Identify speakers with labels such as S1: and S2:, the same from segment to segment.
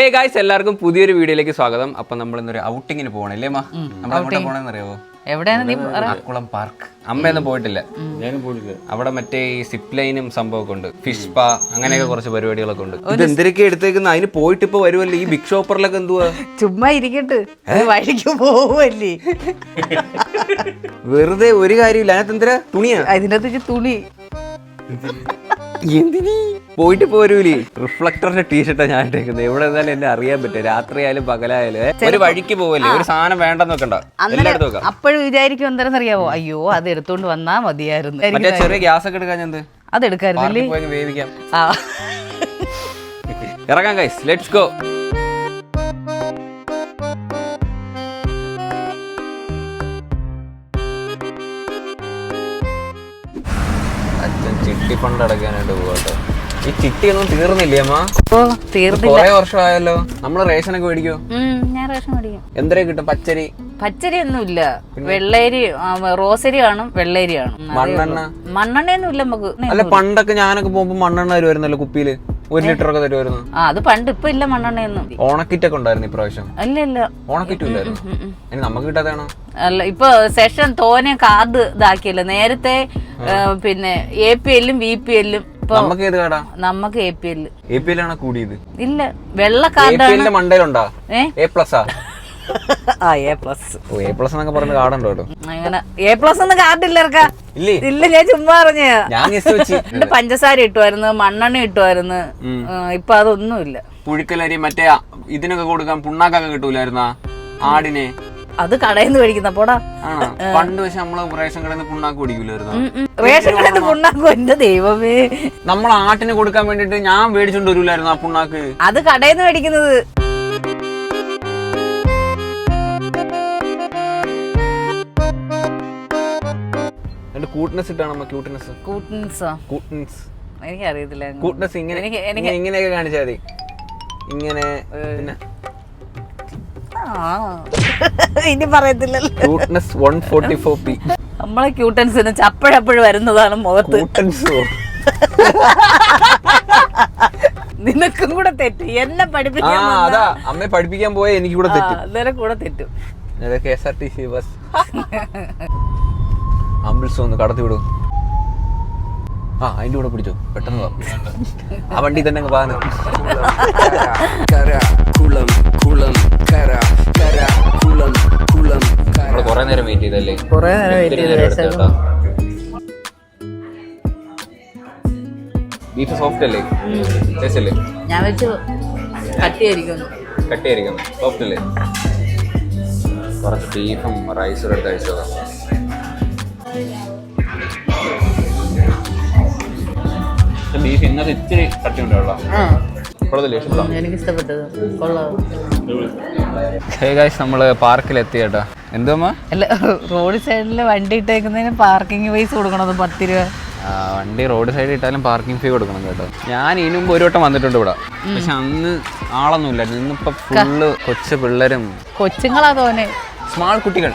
S1: Hey guys, എല്ലാവർക്കും പുതിയൊരു വീഡിയോയിലേക്ക് സ്വാഗതം. അപ്പൊ നമ്മൾ ഇന്നൊരു ഔട്ടിങ്ങിന് പോകണല്ലേ അമ്മ? നമ്മൾ എങ്ങോട്ടാ പോണെന്ന് അറിയാവോ? അക്കുളം പാർക്ക്. അമ്മയൊന്നും പോയിട്ടില്ല. ഞാനും പോയിട്ടില്ല. അവിടെ മറ്റേ ഈ സിപ്പ് ലൈനും സംഭവമൊക്കെ ഉണ്ട്, ഫിഷ് സ്പാ, അങ്ങനെയൊക്കെ കുറച്ച് പരിപാടികളൊക്കെ ഉണ്ട്. ഇത് എന്തൊക്കെ എടുത്തേക്കുന്ന, അതിന് പോയിട്ട് ഇപ്പൊ വരുമല്ലേ ഈ ബിഗ് ഷോപ്പറിലൊക്കെ. എന്തുവാ
S2: ചുമ്മാ ഇരിക്കട്ടെ, വഴിക്ക് പോവല്ലേ,
S1: വെറുതെ ഒരു കാര്യമില്ല. അതിനകത്ത് എന്തിനാ തുണിയാ?
S2: അതിനകത്ത് തുണി
S1: എന്തിനീ പോയിട്ട് പോരൂലേ? റിഫ്ലക്ടറിന്റെ ടീഷർട്ടാ ഞാൻ ഇട്ടേക്കുന്നത്. എവിടെ നിന്നാലും എന്നെ അറിയാൻ പറ്റും, രാത്രിയായാലും പകലായാലും. ഒരു വഴിക്ക് പോവല്ലേ, ഒരു സാധനം വേണ്ടെന്ന് വെക്കണ്ട, എല്ലായിടത്തും വെക്കാം.
S2: അപ്പോഴും വിചാരിക്കും എന്താണെന്ന് അറിയാവോ, അയ്യോ അത് എടുത്തോണ്ട് വന്നാ മതിയായിരുന്നു.
S1: മറ്റേ ചെറിയ ഗ്യാസ് ഒക്കെ എടുക്കാൻ എന്ത്
S2: അതെടുക്കാറില്ലേ,
S1: വേവിക്കാം. ഇറങ്ങാം ഗൈസ്, ലെറ്റ്സ് ഗോ. അച്ഛൻ ചിട്ടി ഫണ്ട് അടയ്ക്കാനായിട്ട് പോകട്ടോ. ഈ ചിട്ടിയൊന്നും തീർന്നില്ലേ അമ്മ? കൊറേ വർഷമായല്ലോ. നമ്മള് റേഷനൊക്കെ മേടിക്കോ?
S2: ഞാൻ റേഷൻ മേടിക്കും.
S1: എന്തര കിട്ടും? പച്ചരി?
S2: പച്ചരി ഒന്നുമില്ല, വെള്ളരി, റോസരി കാണും, വെള്ളരി കാണും. മണ്ണെണ്ണയൊന്നും ഇല്ല നമുക്ക്.
S1: അല്ല, പണ്ടൊക്കെ ഞാനൊക്കെ പോകുമ്പോ മണ്ണെണ്ണ തരുമായിരുന്നല്ലോ കുപ്പിയില്, 1 ലിറ്റർ ഒക്കെ തരുമായിരുന്നു.
S2: അത് പണ്ട്, ഇപ്പൊ ഇല്ല മണ്ണെണ്ണയൊന്നും.
S1: ഓണക്കിറ്റൊക്കെ ഉണ്ടായിരുന്നു ഇപ്രാവശ്യം?
S2: അല്ല,
S1: ഓണക്കിറ്റും ഇല്ലായിരുന്നു. ഇനി നമുക്ക് കിട്ടാതെയാണോ? അല്ല,
S2: ഇപ്പൊ സെഷൻ തോനെ കാർഡ് ഇതാക്കിയല്ലോ. നേരത്തെ പിന്നെ APL-ഉം VPL-ഉം.
S1: നമുക്ക് ഏത് കാർഡാ?
S2: നമുക്ക് APL
S1: ആണ് കൂടിയത്.
S2: ഇല്ല, വെള്ള കാർഡ്
S1: മണ്ടയിലുണ്ടാ? A+?
S2: A+.
S1: എന്നൊക്കെ പറഞ്ഞ കാർഡുണ്ടോ?
S2: അങ്ങനെ A+ ഒന്നും കാർഡില്ല. ഇല്ല, ഞാൻ ചുമ്മാ പറഞ്ഞ. പഞ്ചസാര ഇട്ടുമായിരുന്നു, മണ്ണെണ്ണ ഇട്ടുമായിരുന്നു. ഇപ്പൊ അതൊന്നുമില്ല.
S1: പുഴുക്കലരി മറ്റേ ഇതിനൊക്കെ കൊടുക്കാൻ പുണ്ണാക്കൊക്കെ കിട്ടൂലായിരുന്ന ആടിനെ?
S2: അത് കടയിൽ നിന്ന് മേടിക്കുന്ന പോടാ.
S1: പണ്ട് പക്ഷെ നമ്മള് റേഷൻ കടയിൽ നിന്ന് പുണ്ണാക്ക് കുടിക്കൂലായിരുന്നു.
S2: റേഷൻ കടയിൽ നിന്ന് പുണ്ണാക്കും, എന്റെ ദൈവമേ.
S1: നമ്മൾ ആട്ടിന് കൊടുക്കാൻ വേണ്ടിട്ട് ഞാൻ മേടിച്ചോണ്ട് വരൂലായിരുന്നു ആ പുണ്ണാക്ക്.
S2: അത് കടയിൽ നിന്ന് മേടിക്കുന്നത്.
S1: കൂട്ട്നെസ് ഇട്ടാണ്
S2: എനിക്കറിയത്തില്ല.
S1: കൂട്ട്നെസ് ഇങ്ങനെയൊക്കെ കാണിച്ചാൽ മതി. ഇങ്ങനെ പിന്നെ
S2: ഇനി പറയത്തില്ലല്ലോ.
S1: Cuteness 144p.
S2: നമ്മളെ ക്യൂട്ടൻസിന് ചപ്പഴപ്പോഴും വരുന്നതാണ് മുഖത്ത്. നിനക്കും കൂടെ തെറ്റും, എന്നെ പഠിപ്പിക്കാൻ.
S1: അതാ അമ്മയെ പഠിപ്പിക്കാൻ പോയ എനിക്ക് കൂടെ തെറ്റും.
S2: കൂടെ തെറ്റും.
S1: KSRTC ബസ് ആംബുലൻസ് ഒന്ന് കടത്തി വിടും. അതിന്റെ കൂടെ പിടിച്ചോ, പെട്ടെന്ന് വാ. ആ വണ്ടി തന്നെ പാന. കൊറേ നേരം വെയിറ്റ് ചെയ്തല്ലേ? ബീഫ് സോഫ്റ്റ് അല്ലേ? അല്ലേ?
S2: ഞാൻ വെച്ചു കട്ടിയായിരിക്കും.
S1: സോഫ്റ്റ് അല്ലേ? കുറച്ച് ബീഫും റൈസും എടുത്ത് കഴിച്ചോ. ബീഫ് ഇന്നത്തെ ഇച്ചിരി കട്ടിയുണ്ടോ?
S2: എനിക്ക് ഇഷ്ടപ്പെട്ടത്.
S1: നമ്മള് പാർക്കിലെത്തി കേട്ടോ. എന്തുമ്മ?
S2: അല്ല, റോഡ് സൈഡിൽ വണ്ടി ഇട്ടേക്കുന്നതിന് പാർക്കിംഗ് പൈസ കൊടുക്കണം, 10 രൂപ.
S1: വണ്ടി റോഡ് സൈഡിൽ ഇട്ടാലും പാർക്കിംഗ് ഫീ കൊടുക്കണം കേട്ടോ. ഞാൻ ഇതിനു മുമ്പ് ഒരു വട്ടം വന്നിട്ടുണ്ട് ഇവിടെ, പക്ഷെ അന്ന് ആളൊന്നും ഇല്ലായിരുന്നു. ഇന്നിപ്പോ ഫുള്ള് കൊച്ചു പിള്ളേരും.
S2: കൊച്ചുങ്ങളാ തോന്നെ,
S1: സ്മാൾ കുട്ടികൾ.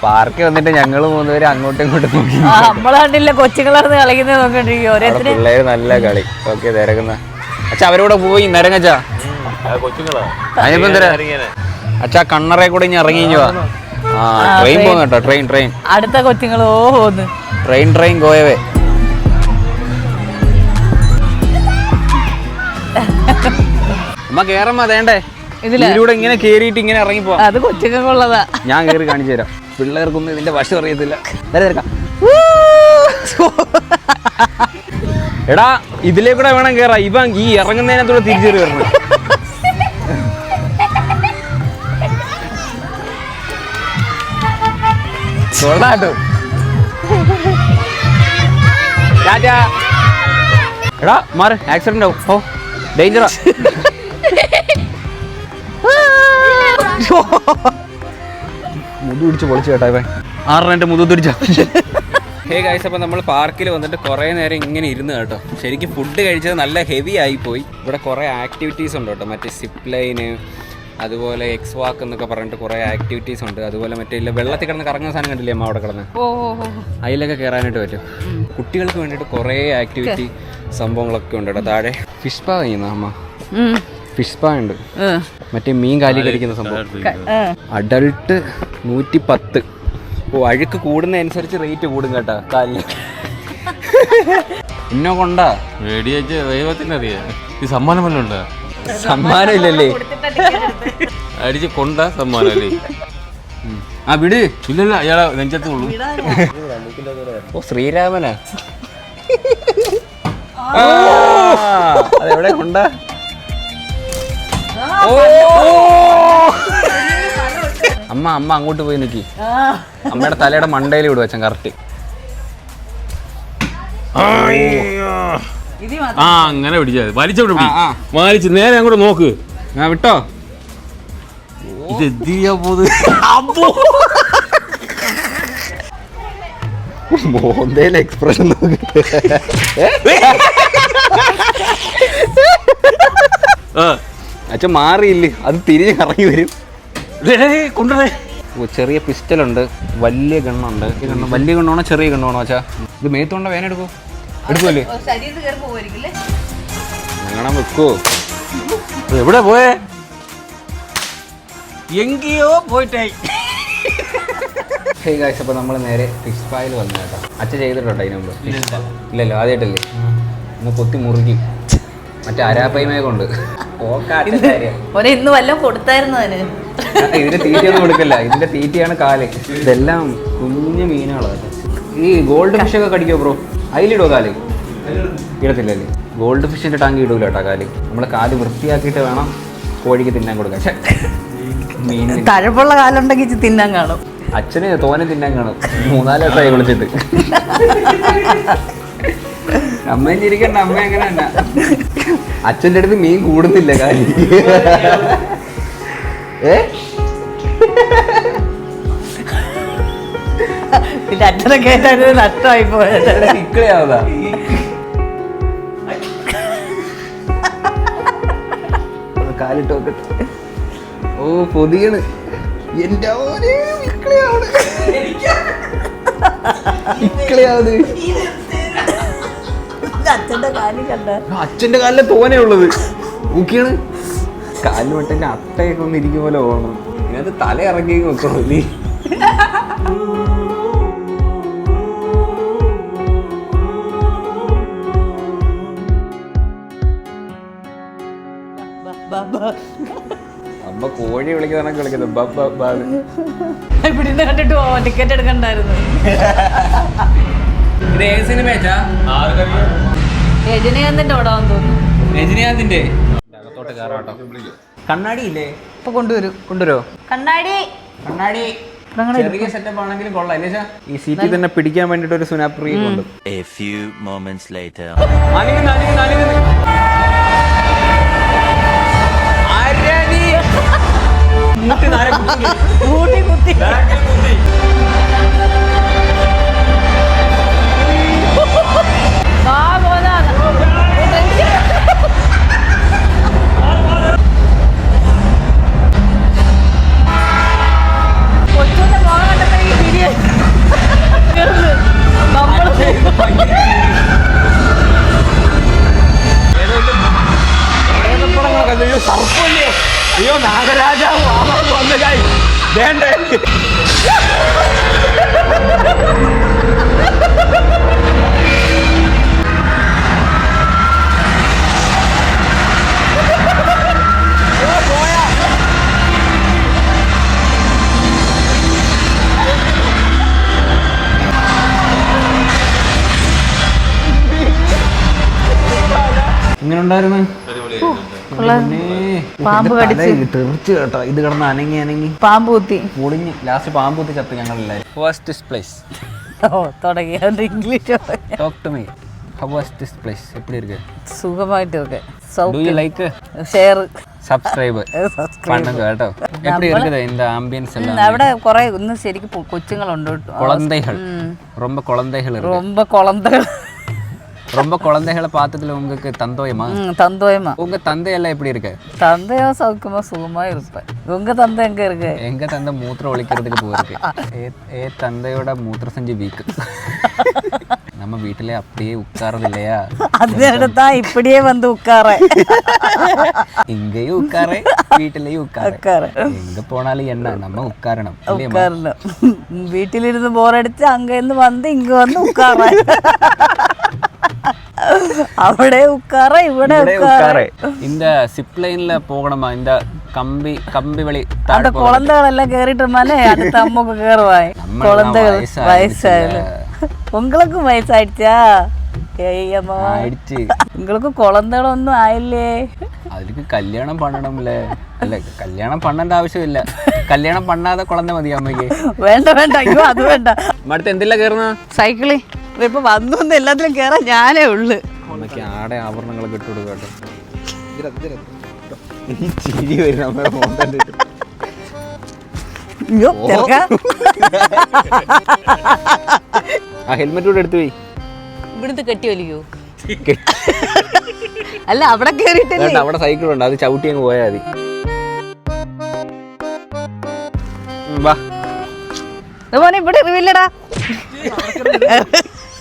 S1: പാർക്കിൽ വന്നിട്ട് ഞങ്ങള് 3 പേര് അങ്ങോട്ടും ഇങ്ങോട്ടും നോക്കി.
S2: നമ്മളെ കണ്ടില്ല കൊച്ചുങ്ങളാർന്ന് കളിക്കുന്നത് നോക്കിണ്ടിരിക്കും.
S1: പിള്ളേര് നല്ല കളി. ഓക്കെ, തിരക്കുന്ന അച്ഛാ അവരോടെ പോയി നിരങ്ങച്ചാ. അതിനിപ്പോ എന്തരാ അച്ഛാ, കണ്ണറെ കൂടെ ഇനി ഇറങ്ങി പോവാ. ട്രെയിൻ പോകുന്ന കേട്ടോ, ട്രെയിൻ.
S2: അടുത്ത കൊച്ചുങ്ങളോ പോന്ന്.
S1: ട്രെയിൻ ഗോയവേ. അമ്മ കേറമ്മ, അതേണ്ടേ ഇതിലൂടെ ഇങ്ങനെ കേറിയിട്ട് ഇങ്ങനെ ഇറങ്ങി പോവാ.
S2: അത് കൊച്ചുങ്ങളുള്ളതാ.
S1: ഞാൻ കേറി കാണിച്ചു തരാം. പിള്ളേർക്കൊന്നും ഇതിന്റെ വശം അറിയത്തില്ല. എടാ, ഇതിലേക്കൂടെ വേണം കേറാ. ഇവൻ ഈ ഇറങ്ങുന്നതിനകത്തൂടെ തിരിച്ചേറി വരണം. കൊള്ളാട്ടോ. എടാ മാറ്, ആക്സിഡന്റ് ആവും. ഓ ഡേഞ്ചറാ. മുതു പിടിച്ച് പൊളിച്ചു കേട്ടാ ഇവൻ. 6 മുതു പിടിച്ച. ഹേ ഗൈസ്, അപ്പോൾ നമ്മൾ പാർക്കിൽ വന്നിട്ട് കുറേ നേരം ഇങ്ങനെ ഇരുന്ന് കേട്ടോ. ശരിക്കും ഫുഡ് കഴിച്ചത് നല്ല ഹെവി ആയിപ്പോയി. ഇവിടെ കുറേ ആക്ടിവിറ്റീസ് ഉണ്ട് കേട്ടോ. മറ്റേ സിപ്പ് ലൈന്, അതുപോലെ എക്സ് വാക്ക് എന്നൊക്കെ പറഞ്ഞിട്ട് കുറേ ആക്ടിവിറ്റീസ് ഉണ്ട്. അതുപോലെ മറ്റേ വെള്ളത്തിൽ കിടന്ന് കറങ്ങുന്ന സാധനം കണ്ടില്ലേ അമ്മ അവിടെ കിടന്ന്? അതിലൊക്കെ കയറാനായിട്ട് പറ്റും. കുട്ടികൾക്ക് വേണ്ടിയിട്ട് കുറേ ആക്ടിവിറ്റി സംഭവങ്ങളൊക്കെ ഉണ്ട് കേട്ടോ. താഴെ ഫിഷ് പാ ചെയ്യുന്ന അമ്മ. ഫിഷ് സ്പാ ഉണ്ട്, മറ്റേ മീൻ കാലി കടിക്കുന്ന സംഭവം. അഡൾട്ട് 110. ഓ, അഴുക്ക് കൂടുന്നതനുസരിച്ച് റേറ്റ് കൂടും കേട്ടാ കാലിന്. ഇന്നോ കൊണ്ടാ
S3: ഈ സമ്മാനം വല്ലതും ഉണ്ടോ?
S1: സമ്മാനം ഇല്ലല്ലേ?
S3: അടിച്ച് കൊണ്ട സമ്മാനം അല്ലേ?
S1: ആ വിട്.
S3: ഇല്ലല്ല, അയാളെ നെഞ്ചത്ത് കൊള്ളു.
S1: ഓ, ശ്രീരാമനാ. അതെവിടെ കൊണ്ട? അമ്മ അങ്ങോട്ട് പോയി നിക്കി. അമ്മയുടെ തലയുടെ മണ്ടയിൽ വിടും അച്ഛൻ കറക്റ്റ്.
S3: ആ, അങ്ങനെ പിടിച്ചാൽ വലിച്ചോട്ട് വലിച്ച് നേരെ അങ്ങോട്ട് നോക്ക്.
S1: വിട്ടോ.
S3: ഇത് എന്തിയാ പോത്?
S1: മോന്തയിലെ എക്സ്പ്രഷൻ അച്ഛൻ മാറിയില്ലേ, അത് തിരിഞ്ഞ് കറങ്ങി വരും.
S3: കൊണ്ടുവരേ.
S1: ചെറിയ പിസ്റ്റലുണ്ട്, വലിയ ഗണ്ണുണ്ട്. വലിയ ഗണ്ണാണോ ചെറിയ ഗണ്ണാണോ അച്ഛാ? ഇത് മേത്തോണ്ട വേന എടുക്കൂ? എടുക്കുമല്ലേ? അങ്ങനെ വെക്കോ?
S3: എവിടെ പോയേ? എങ്കിയോ പോയിട്ടായി.
S1: അപ്പോൾ നമ്മൾ നേരെ ഫിഷ് സ്പായിൽ വന്നു കേട്ടോ. അച്ഛൻ ചെയ്തിട്ടുണ്ടോ അതിന് മുമ്പ്? ഇല്ലല്ലോ, ആദ്യമായിട്ടല്ലേ? ഒന്ന് കൊത്തി മുറുക്കി മറ്റേ അരാപ്പൈമയെ കൊണ്ട്.
S2: ഇന്ന് വല്ലതും കൊടുത്തായിരുന്നു അതിന്.
S1: ഇതിന്റെ തീറ്റയൊന്നും കൊടുക്കല്ല, ഇതിന്റെ തീറ്റയാണ് കാല്. ഇതെല്ലാം കുഞ്ഞു മീനുകളാണ്. ഈ ഗോൾഡ് ഫിഷ് ഒക്കെ കടിക്കോ ബ്രോ? അതിലിടുമോ കാല്? ഇടത്തില്ലല്ലേ? ഗോൾഡ് ഫിഷിന്റെ ടാങ്ക് ഇടൂല കേട്ടോ കാല്. നമ്മളെ കാല് വൃത്തിയാക്കിയിട്ട് വേണം കോഴിക്ക് തിന്നാൻ കൊടുക്കാൻ. മീൻ
S2: തഴപ്പുള്ള കാലുണ്ടെങ്കിൽ തിന്നാൻ കാണും.
S1: അച്ഛന് തോനെ തിന്നാൻ കാണും. 3-4 ദിവസമായി വിളിച്ചിട്ട്. അമ്മയും ചിരിക്കണ്ട, അമ്മ എങ്ങനെ തന്നെ. അച്ഛൻ്റെ അടുത്ത് മീൻ കൂടുന്നില്ല കാലി.
S2: പിന്നെ അച്ഛനെ കേട്ടാൽ നഷ്ടമായി പോയത്.
S1: ഇക്കളയാവതാ. കാലിട്ട് നോക്കട്ടെ. ഓ, പൊതിയാണ്. എന്റെ അച്ഛന്റെ കാലിലെ തോനെ ഉള്ളത് ഊക്കിയാണ്. കാലിന് മറ്റേ അട്ടയൊക്കെ ഒന്ന് ഇരിക്കും പോലെ ഓണം. ഇതിനകത്ത് തല ഇറങ്ങി നോക്കണോ നീ? അമ്മ കോഴി വിളിക്കുന്നതാണ് വിളിക്കുന്നത്.
S2: ഇവിടുന്ന് കണ്ടിട്ട് ടിക്കറ്റ് എടുക്കണ്ടായിരുന്നു.
S1: ഇത് ഏത് സിനിമയാ?
S2: രജനീകാന്തിന്റെ ഓടാന്ന് തോന്നുന്നു.
S1: രജനീകാന്തിന്റെ അകത്തോട്ട് കയറാട്ടോ. കണ്ണാടി ഇല്ലേ?
S2: ഇപ്പൊ കൊണ്ടുവരോ കണ്ണാടി?
S1: ചെറിയ സെറ്റപ്പ് ആണെങ്കിലും കൊള്ളാം അല്ലേ? ഈ സീറ്റിൽ തന്നെ പിടിക്കാൻ വേണ്ടിട്ട് ഒരു സുനാപ്രി കൊണ്ട്. അയ്യോ, നാഗരാജാവ് വന്ന കായ് വേണ്ടേ? എങ്ങനെ ഉണ്ടായിരുന്നു?
S2: പാമ്പ്
S1: തെറിച്ച് കേട്ടോ. ഇത് കിടന്ന് അനങ്ങി
S2: പാമ്പ് കുത്തി
S1: പൊളിഞ്ഞ് ലാസ്റ്റ് പാമ്പ് കുത്തി ചത്ത് ഞങ്ങളെല്ലാവരും. First place.
S2: തുടങ്ങി English.
S1: Talk to me. How was this place? எப்படி இருக்கு?
S2: സുഖമായിട്ട് ഒക്കെ.
S1: Do you like?
S2: Share,
S1: subscribe பண்ணுங்க കേട്ടോ. எப்படி இருக்குது இந்த ஆம்பியன்ஸ் எல்லாம்?
S2: അവിടെ കുറെ ഒന്ന് ശരിക്കും കൊച്ചുങ്ങളുണ്ട്.
S1: குழந்தைகள், ரொம்ப குழந்தைகள் இருக்கு. ரொம்ப குழந்தைகளை பார்த்ததுல உங்களுக்கு தந்தோயமா?
S2: தந்தோயமா.
S1: உங்க தந்தையெல்லாம் எப்படி இருக்கு?
S2: தந்தையோ சௌக்கியமா சுகமா இருப்பேன். உங்க தந்தை எங்க இருக்கு?
S1: எங்க தந்தை மூத்திரம் ஒழிக்கிறதுக்கு போயிருக்கு. ஏ தந்தையோட மூத்திர செஞ்சு வீக்கு. நம்ம நம்ம வீட்டிலே அப்படியே உட்காரது இல்லையா,
S2: അതിനടുത്താ ഇപ്പടിയേ വന്ന് ഉക്കാറ
S1: இங்கேயும் உட்காரே வீட்டிலேயும் உட்காரே, எங்க போனாலும் என்ன நம்ம உட்காരണം.
S2: വീട്ടിലിരുന്ന് ബോറടിച്ച് അങ്ങന്ന് വന്ന് ഇങ്ങ വന്ന് ഉക്കാറ, അവിടെ ഉക്കാറ ഇവിടെ ഉക്കാറ.
S1: இந்த சிப் லைன்ல போகணுமா, இந்த கம்பி வழி
S2: அந்த குழந்தைகளெல்லாம் கேறிட்டோமாலே அடுத்த அம்முக்கு கேறுவாய். குழந்தைகள் வயசாயில உங்களுக்கும் வயசாயிடுச்சா?
S1: ஆயிடுச்சு.
S2: உங்களுக்கு குழந்தைகளொന്നും ആയില്ലേ?
S1: அதுக்கு கல்யாணம் பண்ணணும்ல. இல்ல கல்யாணம் பண்ணണ്ട ആവശ്യമില്ല, കല്യാണം பண்ணாத കുഴந்தை മതി അമ്മയ്ക്ക്.
S2: വേണ്ട വേണ്ട, അയ്യോ അത് വേണ്ട.
S1: അടുത്ത് എന്തെല്ലാം കയറുന്ന
S2: സൈക്കിളിൽ ഇപ്പൊ വന്നു എല്ലാത്തിലും കേറാൻ ഞാനേ ഉള്ളു.
S1: അമ്മയ്ക്ക് ആടെ ആഭരണങ്ങളൊക്കെ ഇട്ട് കൊടുക്കട്ടെ. ചിരി വരും നമ്മുടെ ഫോൺ കണ്ടിട്ട്.
S2: അയ്യോ
S1: ആ ഹെൽമെറ്റ് കൂടെ എടുത്തു പോയി.
S2: ഇവിടുത്തെ കെട്ടി വലിക്കോ? അല്ല അവിടെ കേറിയിട്ടല്ലേ.
S1: അവിടെ സൈക്കിൾ ഉണ്ട്, അത് ചവിട്ടി അങ്ങ് പോയാൽ മതി. വാ
S2: അതുപോലെ ഇവിടെ ഇറിവില്ലടാ.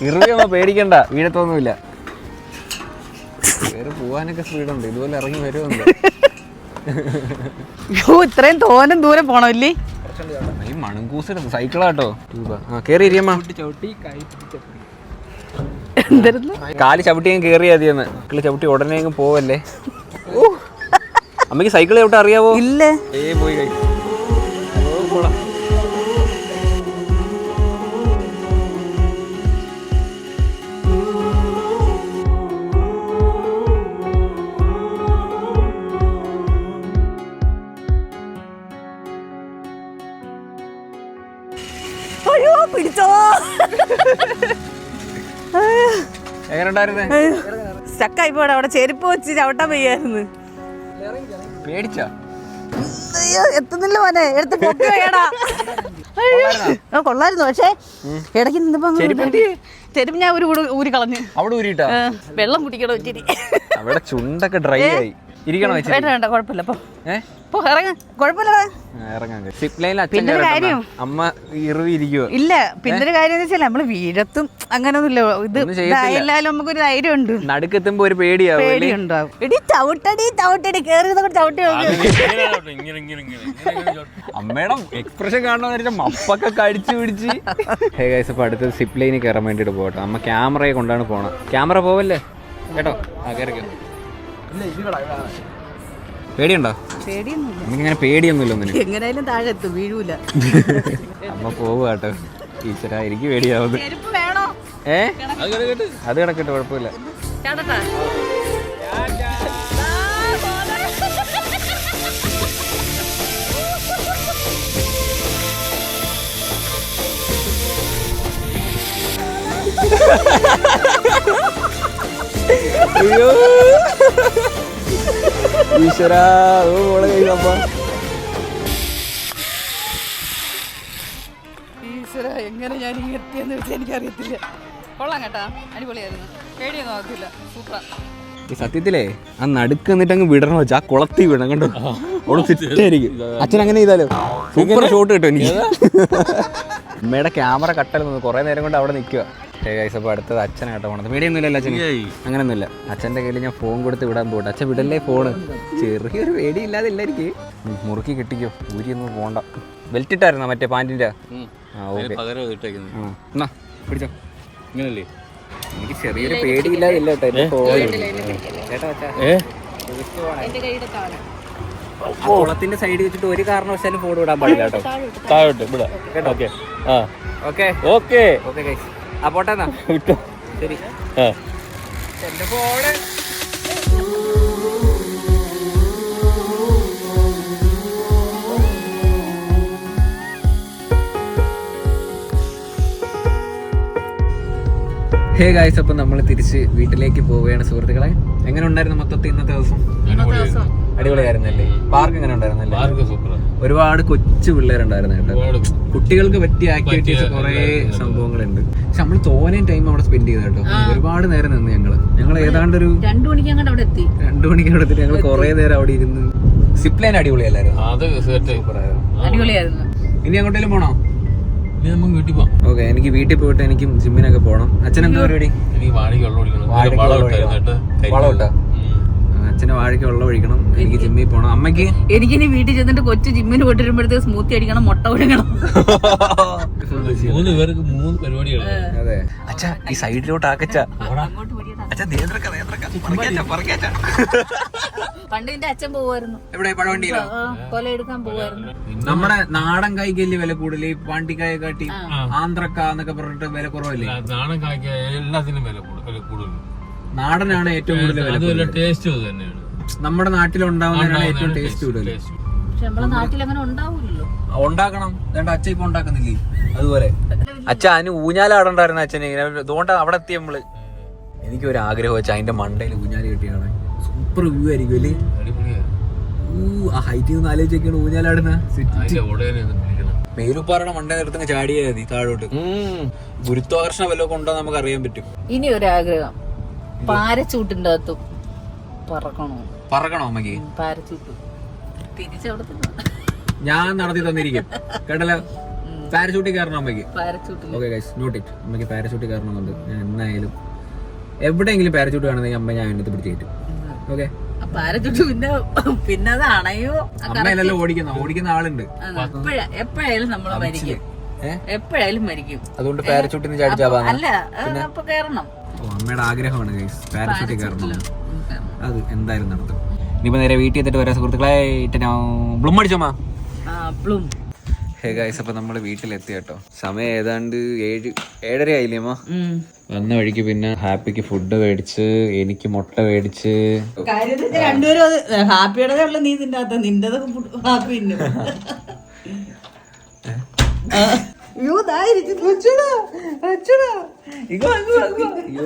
S1: ഇറിവിയമ്മ പേടിക്കണ്ട, വീഴത്തൊന്നുമില്ല. വേറെ പോവാനൊക്കെ സ്പീഡുണ്ട്, ഇതുപോലെ ഇറങ്ങി വരുന്നുണ്ട്.
S2: ഇത്രയും തോനും ദൂരം പോണല്ലേ?
S1: ഈ മണങ്കൂസെടുത്ത് സൈക്കിളാട്ടോ. കേറി ഇരിയമ്മ. കാല് ചവിട്ടി അങ്ങ് കേറിയാ മതിയെന്ന്. മക്കള് ചവിട്ടി ഉടനെ അങ്ങ് പോവല്ലേ. അമ്മക്ക് സൈക്കിൾ ചവിട്ടാ അറിയാവോ?
S2: ഇല്ല.
S1: പോയി കൈ
S2: പിടിച്ചോ.
S1: എങ്ങനെയുണ്ടായിരുന്നേ?
S2: സ്റ്റക്കായി പോടാ. അവിടെ ചെരുപ്പ് വെച്ച് ചവിട്ടാൻ വയ്യായിരുന്നു.
S1: പേടിച്ചാ?
S2: എത്തുന്നില്ല മോനെ, എടുത്ത് പൊക്കി വേടാ. കൊള്ളായിരുന്നു, പക്ഷേ ഇടയ്ക്ക് നിന്നപ്പോ ചെരുപ്പ് ഞാൻ ഊരി കളഞ്ഞു.
S1: അവിടെ ഊരിട്ടാ?
S2: വെള്ളം കുടിക്കണോ ഇച്ചിരി?
S1: അവിടെ ചുണ്ടൊക്കെ ഡ്രൈ ആയി. ഇരിക്കണോ?
S2: വേണ്ട വേണ്ട, കുഴപ്പമില്ല. ഇറങ്ങ, കുഴപ്പമില്ലടാ.
S1: അമ്മ ഇറുവി ഇരിക്കുവോ?
S2: ഇല്ല, പിന്നെ ഒരു കാര്യം വെച്ചാൽ നമ്മള് വീഴത്തും അങ്ങനൊന്നുമില്ല. ഇത് ഇതായാലും നമുക്കൊരു ധൈര്യം ഉണ്ട്.
S1: നടുക്കെത്തുമ്പോ ഒരു പേടിയാവും.
S2: എടി ചവിട്ടടി ചവിട്ടടി കേറിയതൊക്കെ ചവിട്ടി.
S1: അമ്മയുടെ എക്സ്പ്രഷൻ കാണണമെന്ന് മപ്പൊക്കെ കടിച്ചു പിടിച്ച്. അപ്പൊ അടുത്തത് സിപ്പ് ലൈനിൽ കയറാൻ വേണ്ടിട്ട് പോകട്ടെ. അമ്മ ക്യാമറയെ കൊണ്ടാണ് പോണത്. ക്യാമറ പോവല്ലേ കേട്ടോ? കയറിക്കോ. പേടിയുണ്ടോ? എനിക്കിങ്ങനെ പേടിയൊന്നുമില്ല ഒന്നിനും.
S2: എങ്ങനെയായാലും താഴെ എത്തും, വീഴൂല.
S1: അമ്മ പോവുക കേട്ടോ. ടീച്ചറാ, എനിക്ക് പേടിയാവുന്നു. അത് കിടക്കട്ടെ, കുഴപ്പമില്ല. അയ്യോ ഈശ്വരാ, മോളെ കഴിയപ്പ.
S2: ഈശ്വര, എങ്ങനെ ഞാൻ എത്തിയെന്ന് വെച്ചാൽ എനിക്കറിയത്തില്ല. കൊള്ളാം കേട്ടാ, അടിപൊളിയായിരുന്നു. പേടിയൊന്നും ആകത്തില്ല, സൂപ്പറാ.
S1: ഈ സത്യത്തിലേ ആ നടുക്ക് എന്നിട്ട് അങ്ങ് വിടണം വെച്ചാ ആ കുളത്തി വിടണം കണ്ടോ. അവള് ഫിറ്റായിരിക്കും. അച്ഛൻ അങ്ങനെ ചെയ്താലോ സൂപ്പർ ഷോട്ട് കിട്ടും എനിക്ക്. അമ്മയുടെ ക്യാമറ കട്ടൽ നിന്ന് കുറെ നേരം കൊണ്ട് അവിടെ നിൽക്കുക. അപ്പോൾ അടുത്തത് അച്ഛനായിട്ടോ പോണത്. പേടിയൊന്നുമില്ലല്ലോ അച്ഛന്? അങ്ങനെയൊന്നുമില്ല. അച്ഛൻ്റെ കയ്യിൽ ഞാൻ ഫോൺ കൊടുത്ത് വിടാൻ പോട്ടെ. അച്ഛൻ വിടല്ലേ ഫോണ്. ചെറിയൊരു പേടിയില്ലാതില്ല എനിക്ക്. മുറുക്കി കിട്ടിക്കോ, ഊരിയൊന്നും പോണ്ട. ബെൽറ്റ് ഇട്ടായിരുന്നോ മറ്റേ പാൻറ്റിൻ്റെ? ആ ഓക്കെ, എന്നാ പിടിച്ചോ.
S3: ഇങ്ങനല്ലേ?
S1: എനിക്ക് ചെറിയൊരു പേടിയില്ലാതില്ല കേട്ടോ. കുളത്തിന്റെ സൈഡ് വെച്ചിട്ട് ഒരു കാരണവശാലും ഫോൺ വിടാൻ പാടില്ല കേട്ടോ.
S3: താഴോട്ട് വിടാം. Okay
S1: okay
S3: okay
S1: okay guys. ആ പോട്ടെ എന്നാ. ശരി. എന്റെ ഫോണ് ഹേ ഗായ്സ്, അപ്പം നമ്മൾ തിരിച്ച് വീട്ടിലേക്ക് പോവുകയാണ് സുഹൃത്തുക്കളെ. എങ്ങനെ ഉണ്ടായിരുന്നു മൊത്തത്തിൽ ഇന്നത്തെ ദിവസം? അടിപൊളിയായിരുന്നല്ലേ? പാർക്ക് എങ്ങനെ ഉണ്ടായിരുന്നല്ലേ? ഒരുപാട് കൊച്ചു പിള്ളേരുണ്ടായിരുന്നു കേട്ടോ. കുട്ടികൾക്ക് പറ്റിയ ആക്ടിവിറ്റീസ് കുറെ സംഭവങ്ങളുണ്ട്. പക്ഷെ നമ്മൾ തോനെ ടൈം അവിടെ സ്പെൻഡ് ചെയ്ത കേട്ടോ. ഒരുപാട് നേരം നിന്ന് ഞങ്ങൾ ഏതാണ്ട് ഒരു 2 മണിക്ക് അവിടെ എത്തിയിട്ട് ഞങ്ങൾ കുറെ നേരം അവിടെ ഇരുന്ന്. സിപ്പ് ലൈൻ അടിപൊളിയല്ലായിരുന്നു?
S2: അടിപൊളിയായിരുന്നു.
S1: ഇനി അങ്ങോട്ടേലും പോണോ?
S3: ഇനി നമുക്ക് വീട്ടിൽ പോവാം.
S1: ഓക്കെ, എനിക്ക് വീട്ടിൽ പോയിട്ട് എനിക്കും ജിമ്മിനൊക്കെ പോകണം. അച്ഛനെന്താ പരിപാടി?
S3: എനിക്ക് വാഴയ്ക്ക് വെള്ളം ഒഴിക്കണം.
S1: വാഴയ്ക്ക്
S3: വളം
S1: വെള്ളം
S3: ഇട്ടായിരുന്നു കേട്ടോ.
S1: വളം ഇട്ടാ? അച്ഛന് വാഴയ്ക്ക് വെള്ളം ഒഴിക്കണം, എനിക്ക് ജിമ്മിൽ പോകണം. അമ്മയ്ക്ക്
S2: എനിക്കിനി വീട്ടിൽ ചെന്നിട്ട് കൊച്ചു ജിമ്മിന് പോയിട്ട് വരുമ്പോഴത്തേക്ക് സ്മൂത്തി അടിക്കണം, മുട്ട ഒഴുകണം.
S3: 3 പേർക്ക് 3 പരിപാടികൾ.
S1: അതെ. അച്ഛാ ഈ സൈഡിലോട്ട് ആക്കച്ചാ. അച്ഛാ
S2: പണ്ട് എന്റെ അച്ഛൻ പോവായിരുന്നു.
S1: എവിടെ? പഴവണ്ടിയിലോ?
S2: കൊല എടുക്കാൻ പോവായിരുന്നു.
S1: നമ്മുടെ നാടൻ കായ്ക്കല്ലേ വില കൂടുതൽ? ഈ പാണ്ടിക്കായ കാട്ടി ആന്ധ്രക്ക എന്നൊക്കെ പറഞ്ഞിട്ട് വില കുറവല്ലേ?
S3: നാടൻ കായ്ക്ക എല്ലാത്തിനും വില കൂടുതൽ.
S1: നാടനാണ് ഏറ്റവും കൂടുതൽ വില.
S3: അതുമല്ല ടേസ്റ്റ് തന്നെയാണ്.
S1: നമ്മുടെ നാട്ടിലുണ്ടാവുന്നതാണ് ഏറ്റവും ടേസ്റ്റ് കൂടുതൽ.
S2: പക്ഷെ നമ്മളെ നാട്ടിൽ അങ്ങനെ ഉണ്ടാവൂല്ലോ.
S1: ഉണ്ടാക്കണം. വേണ്ട, അച്ഛൻ ഇപ്പൊ ഉണ്ടാക്കുന്നില്ലേ? അതുപോലെ അച്ഛൻ അതിന് ഊഞ്ഞാലാടണ്ടായിരുന്നു അച്ഛന്. അതുകൊണ്ട് അവിടെ എത്തി നമ്മള്. എനിക്കൊരു ആഗ്രഹം വെച്ചാൽ അതിന്റെ മണ്ടയിൽ ഊഞ്ഞാല് കെട്ടിയാണ്. സൂപ്പർ വ്യൂ ആയിരിക്കും അല്ലേ? ആ ഹൈറ്റിൽ നിന്ന് ആലോചിച്ചൊക്കെയാണ് ഊഞ്ഞാലാടുന്ന. മേലുപ്പാറയുടെ മണ്ട നിർത്തങ്ങ് ചാടിയാ മതി താഴോട്ട്. ഗുരുത്വാകർഷണം വല്ലതൊക്കെ ഉണ്ടോ നമുക്ക് അറിയാൻ പറ്റും.
S2: ഇനി ഒരാഗ്രഹം, പാരച്ചൂട്ടിന്റെ അകത്തും പറക്കണോ അമ്മക്ക്? പാരച്ചൂട്ട് തിരിച്ചവിടെ
S1: ഞാൻ നടത്തി തന്നിരിക്കും കേട്ടല്ലോ. പാരച്ചൂട്ടിൽ കയറണം അമ്മയ്ക്ക്. Okay guys, note it. അമ്മയ്ക്ക് പാരച്ചൂട്ടിൽ കയറണമെന്നുണ്ട്. ഞാൻ എന്നായാലും എവിടെയെങ്കിലും പാരച്ചൂട്ട് കാണുന്നെങ്കിൽ അമ്മ ഞാൻ എണ്ണത്ത് പിടിച്ച് കയറ്റും. ഓക്കെ,
S2: പാരച്ചൂട്ട് പിന്നെ അത് അണയോ?
S1: അമ്മയല്ലല്ലോ ഓടിക്കുന്ന ആളുണ്ട്.
S2: എപ്പോഴായാലും നമ്മൾ മരിക്കും, എപ്പോഴായാലും മരിക്കും.
S1: അതുകൊണ്ട് പാരച്ചൂട്ടിന് ചാടിച്ചാവാ.
S2: അല്ല, അപ്പൊ കയറണം.
S1: അമ്മയുടെ ആഗ്രഹമാണ് ഗൈസ്, പാരച്ചൂട്ടിൽ കയറണം. അത് എന്തായാലും നടത്തും. ഇനിയിപ്പോ നേരെ വീട്ടിൽ എത്തിയിട്ട് വരാം സുഹൃത്തുക്കളെ. ബ്ലൂം അടിച്ചോമാ. ഹേ ഗൈസ്, അപ്പൊ നമ്മള് വീട്ടിലെത്തി കേട്ടോ. സമയം ഏതാണ്ട് 7:30 ആയില്ലേ അമ്മ? വന്ന വഴിക്ക് പിന്നെ ഹാപ്പിക്ക് ഫുഡ് മേടിച്ച്, എനിക്ക് മുട്ട മേടിച്ച്.
S2: രണ്ടുപേരും ഹാപ്പിയുടെ ഉള്ള നീ തിന്റെ അകത്ത് നിന്റെതൊക്കെ ഹാപ്പി തിന്നും.
S1: അയ്യോ,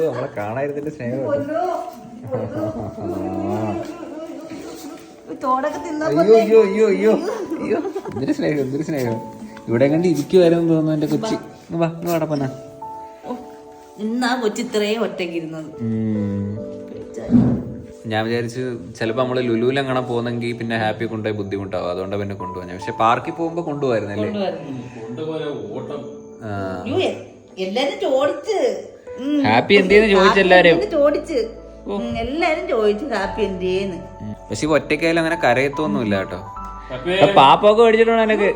S1: നമ്മളെ കാണാതിരുന്നിട്ട് സ്നേഹം. എന്തൊരു സ്നേഹം. ഇവിടെ കണ്ട് ഇരിക്കുവായിരുന്നു തോന്നുന്നു എന്റെ കൊച്ചി. വാടപ്പന
S2: ഇന്നാ കൊച്ചി ഇത്രയും ഒറ്റയ്ക്ക് ഇരുന്നത്.
S1: ഞാൻ വിചാരിച്ചു ചിലപ്പോ നമ്മള് ലുലുവിലെങ്ങനെ പോകുന്നെങ്കിൽ പിന്നെ ഹാപ്പി കൊണ്ടുപോയി ബുദ്ധിമുട്ടാവും. അതുകൊണ്ട് പിന്നെ കൊണ്ടുപോകാൻ. പക്ഷെ പാർക്കിൽ പോകുമ്പോ കൊണ്ടുപോയിരുന്നല്ലേ? Happy എന്തേന്ന് ചോദിച്ചെല്ലാരും
S2: happy എന്തേന്ന്.
S1: പക്ഷെ ഒറ്റയ്ക്കായാലും അങ്ങനെ കരയത്തൊന്നുമില്ല കേട്ടോ. പാപ്പൊക്കെ മേടിച്ചിട്ടുണ്ടോ എനക്ക്?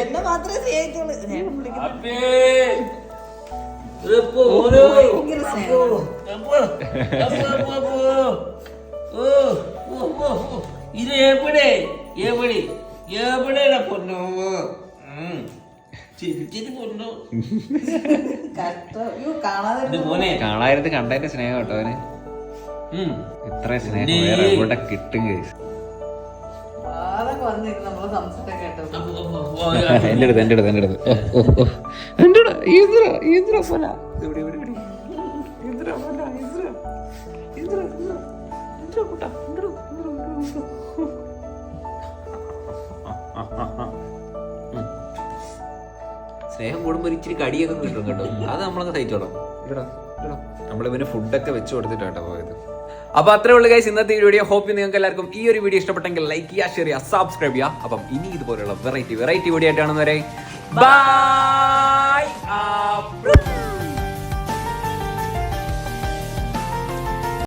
S2: എന്നെ മാത്രമേ സ്നേഹിച്ചുള്ളൂ.
S4: ഇത് എവിടെ പൊന്നോ?
S1: കാണാതിരുന്ന് കണ്ടതിന്റെ സ്നേഹം കേട്ടോ അവന്. ഇത്ര സ്നേഹം വേറെ എവിടെ കിട്ടും കേസ്. എന്റെ അടുത്ത് സ്നേഹം കൂടുമ്പോ ഇച്ചിരി കടിയൊക്കെ കിട്ടും കേട്ടോ. അത് നമ്മളൊക്കെ സഹിച്ചോളാം. നമ്മളിവന് ഫുഡൊക്കെ വെച്ച് കൊടുത്തിട്ടാട്ടോ പോയത്. അപ്പൊ അത്രേ ഉള്ളു ഗൈസ് ഇന്നത്തെ ഈ വീഡിയോ. ഹോപ്പ് നിങ്ങൾക്ക് എല്ലാവർക്കും ഈ ഒരു വീഡിയോ ഇഷ്ടപ്പെട്ടെങ്കിൽ ലൈക്ക് ചെയ്യുക, ഷെയർ ചെയ്യുക, സബ്സ്ക്രൈബ് ചെയ്യുക. അപ്പം ഇനി ഇതുപോലെയുള്ള വെറൈറ്റി വീഡിയോ ആയിട്ടാണ് വരെ. ബൈ.